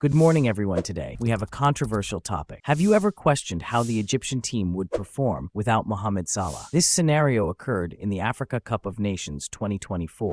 Good morning, everyone. Today, we have a controversial topic. Have you ever questioned how the Egyptian team would perform without Mohamed Salah? This scenario occurred in the Africa Cup of Nations 2024.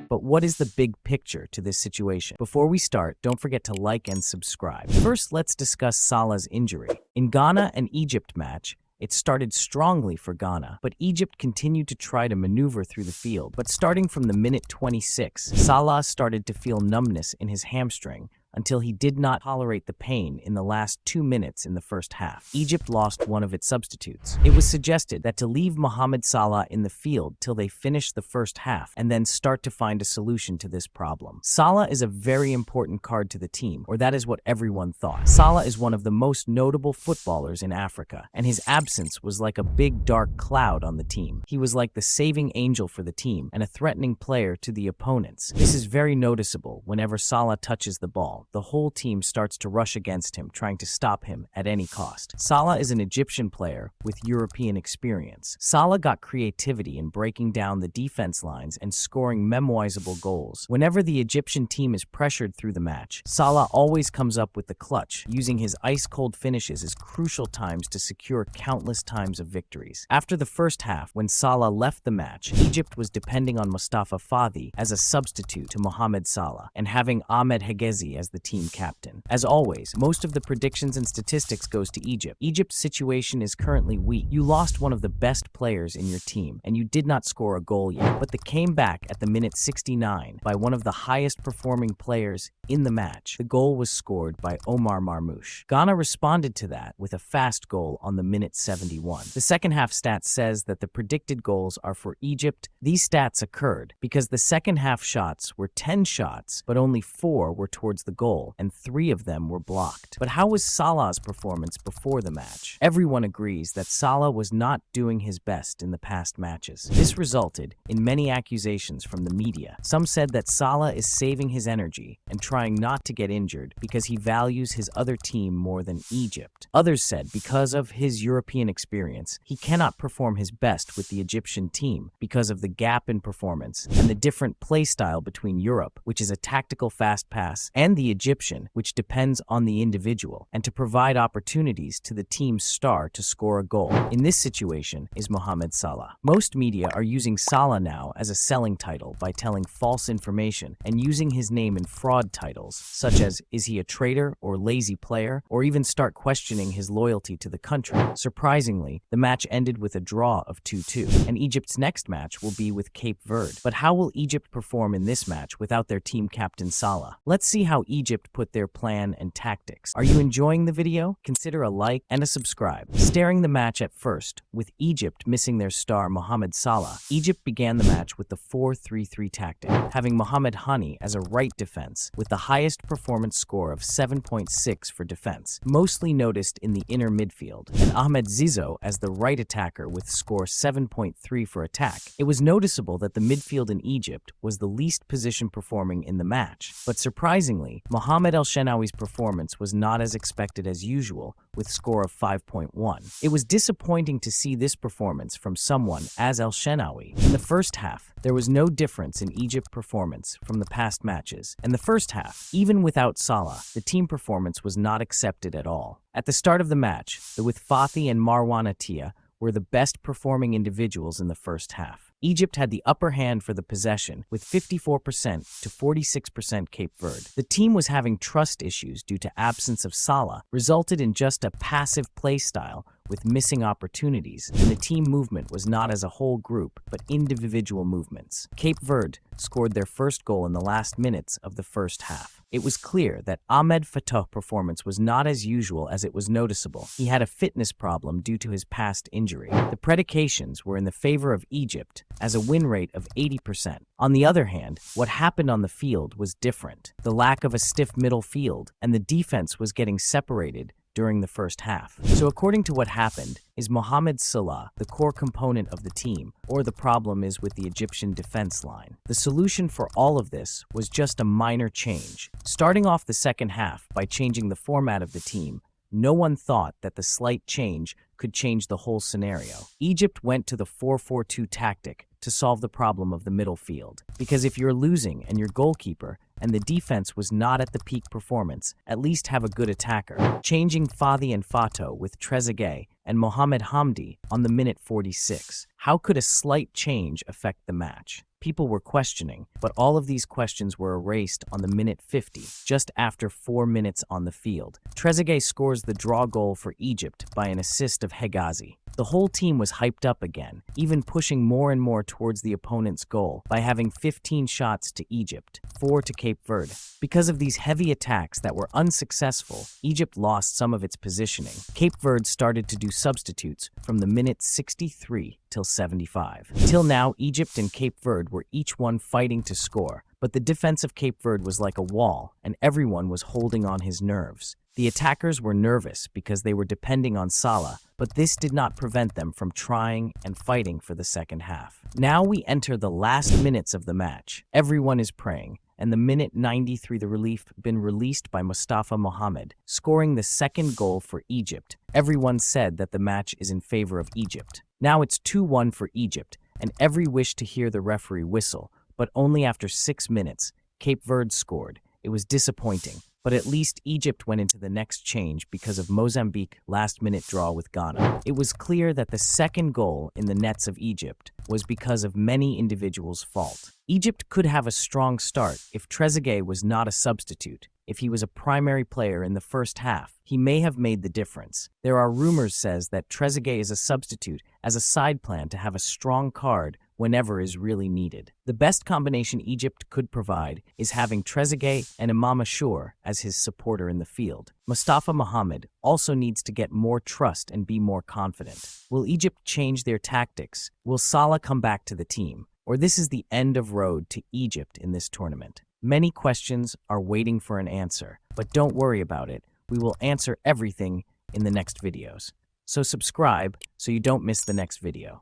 But what is the big picture to this situation? Before we start, don't forget to like and subscribe. First, let's discuss Salah's injury. In Ghana and Egypt match, it started strongly for Ghana, but Egypt continued to try to maneuver through the field. But starting from the minute 26, Salah started to feel numbness in his hamstring until he did not tolerate the pain in the last 2 minutes in the first half. Egypt lost one of its substitutes. It was suggested that to leave Mohamed Salah in the field till they finish the first half and then start to find a solution to this problem. Salah is a very important card to the team, or that is what everyone thought. Salah is one of the most notable footballers in Africa, and his absence was like a big dark cloud on the team. He was like the saving angel for the team and a threatening player to the opponents. This is very noticeable whenever Salah touches the ball. The whole team starts to rush against him, trying to stop him at any cost. Salah is an Egyptian player with European experience. Salah got creativity in breaking down the defense lines and scoring memorizable goals. Whenever the Egyptian team is pressured through the match, Salah always comes up with the clutch, using his ice-cold finishes as crucial times to secure countless times of victories. After the first half, when Salah left the match, Egypt was depending on Mustafa Fadhi as a substitute to Mohamed Salah and having Ahmed Hegezi as the team captain. As always, most of the predictions and statistics goes to Egypt. Egypt's situation is currently weak. You lost one of the best players in your team, and you did not score a goal yet, but they came back at the minute 69 by one of the highest performing players in the match. The goal was scored by Omar Marmoush. Ghana responded to that with a fast goal on the minute 71. The second half stats says that the predicted goals are for Egypt. These stats occurred because the second half shots were 10 shots, but only 4 were towards the goal, and 3 of them were blocked. But how was Salah's performance before the match? Everyone agrees that Salah was not doing his best in the past matches. This resulted in many accusations from the media. Some said that Salah is saving his energy and trying not to get injured because he values his other team more than Egypt. Others said because of his European experience, he cannot perform his best with the Egyptian team because of the gap in performance and the different play style between Europe, which is a tactical fast pass, and the Egyptian, which depends on the individual, and to provide opportunities to the team's star to score a goal. In this situation is Mohamed Salah. Most media are using Salah now as a selling title by telling false information and using his name in fraud titles, such as is he a traitor or lazy player, or even start questioning his loyalty to the country. Surprisingly, the match ended with a draw of 2-2, and Egypt's next match will be with Cape Verde. But how will Egypt perform in this match without their team captain Salah? Let's see how Egypt put their plan and tactics. Are you enjoying the video? Consider a like and a subscribe. Staring the match at first, with Egypt missing their star Mohamed Salah, Egypt began the match with the 4-3-3 tactic, having Mohamed Hani as a right defense with the highest performance score of 7.6 for defense, mostly noticed in the inner midfield, and Ahmed Zizou as the right attacker with score 7.3 for attack. It was noticeable that the midfield in Egypt was the least position performing in the match, but surprisingly, Mohamed El Shenawi's performance was not as expected as usual, with score of 5.1. It was disappointing to see this performance from someone as El Shenawi. In the first half, there was no difference in Egypt performance from the past matches. In the first half, even without Salah, the team performance was not accepted at all. At the start of the match, the Withfathi and Marwan Attia were the best performing individuals in the first half. Egypt had the upper hand for the possession, with 54% to 46% Cape Verde. The team was having trust issues due to absence of Salah, resulted in just a passive play style with missing opportunities, and the team movement was not as a whole group, but individual movements. Cape Verde scored their first goal in the last minutes of the first half. It was clear that Ahmed Fatouh's performance was not as usual as it was noticeable. He had a fitness problem due to his past injury. The predications were in the favor of Egypt, as a win rate of 80%. On the other hand, what happened on the field was different. The lack of a stiff middle field, and the defense was getting separated during the first half. So according to what happened, is Mohamed Salah the core component of the team, or the problem is with the Egyptian defense line? The solution for all of this was just a minor change. Starting off the second half by changing the format of the team, no one thought that the slight change could change the whole scenario. Egypt went to the 4-4-2 tactic to solve the problem of the middle field. Because if you're losing and your goalkeeper and the defense was not at the peak performance, at least have a good attacker. Changing Fadi and Fato with Trezeguet and Mohamed Hamdi on the minute 46. How could a slight change affect the match? People were questioning, but all of these questions were erased on the minute 50, just after 4 minutes on the field. Trezeguet scores the draw goal for Egypt by an assist of Hegazi. The whole team was hyped up again, even pushing more and more towards the opponent's goal by having 15 shots to Egypt, 4 to Cape Verde. Because of these heavy attacks that were unsuccessful, Egypt lost some of its positioning. Cape Verde started to do substitutes from the minute 63 till 75. Till now, Egypt and Cape Verde were each one fighting to score, but the defense of Cape Verde was like a wall, and everyone was holding on his nerves. The attackers were nervous because they were depending on Salah, but this did not prevent them from trying and fighting for the second half. Now we enter the last minutes of the match. Everyone is praying, and the minute 93 the relief been released by Mustafa Mohamed, scoring the second goal for Egypt. Everyone said that the match is in favor of Egypt. Now it's 2-1 for Egypt, and every wish to hear the referee whistle, but only after 6 minutes, Cape Verde scored. It was disappointing, but at least Egypt went into the next change because of Mozambique last-minute draw with Ghana. It was clear that the second goal in the nets of Egypt was because of many individuals' fault. Egypt could have a strong start if Trezeguet was not a substitute. If he was a primary player in the first half, he may have made the difference. There are rumors says that Trezeguet is a substitute as a side plan to have a strong card whenever is really needed. The best combination Egypt could provide is having Trezeguet and Imam Ashur as his supporter in the field. Mustafa Mohamed also needs to get more trust and be more confident. Will Egypt change their tactics? Will Salah come back to the team? Or this is the end of road to Egypt in this tournament? Many questions are waiting for an answer, but don't worry about it. We will answer everything in the next videos. So subscribe so you don't miss the next video.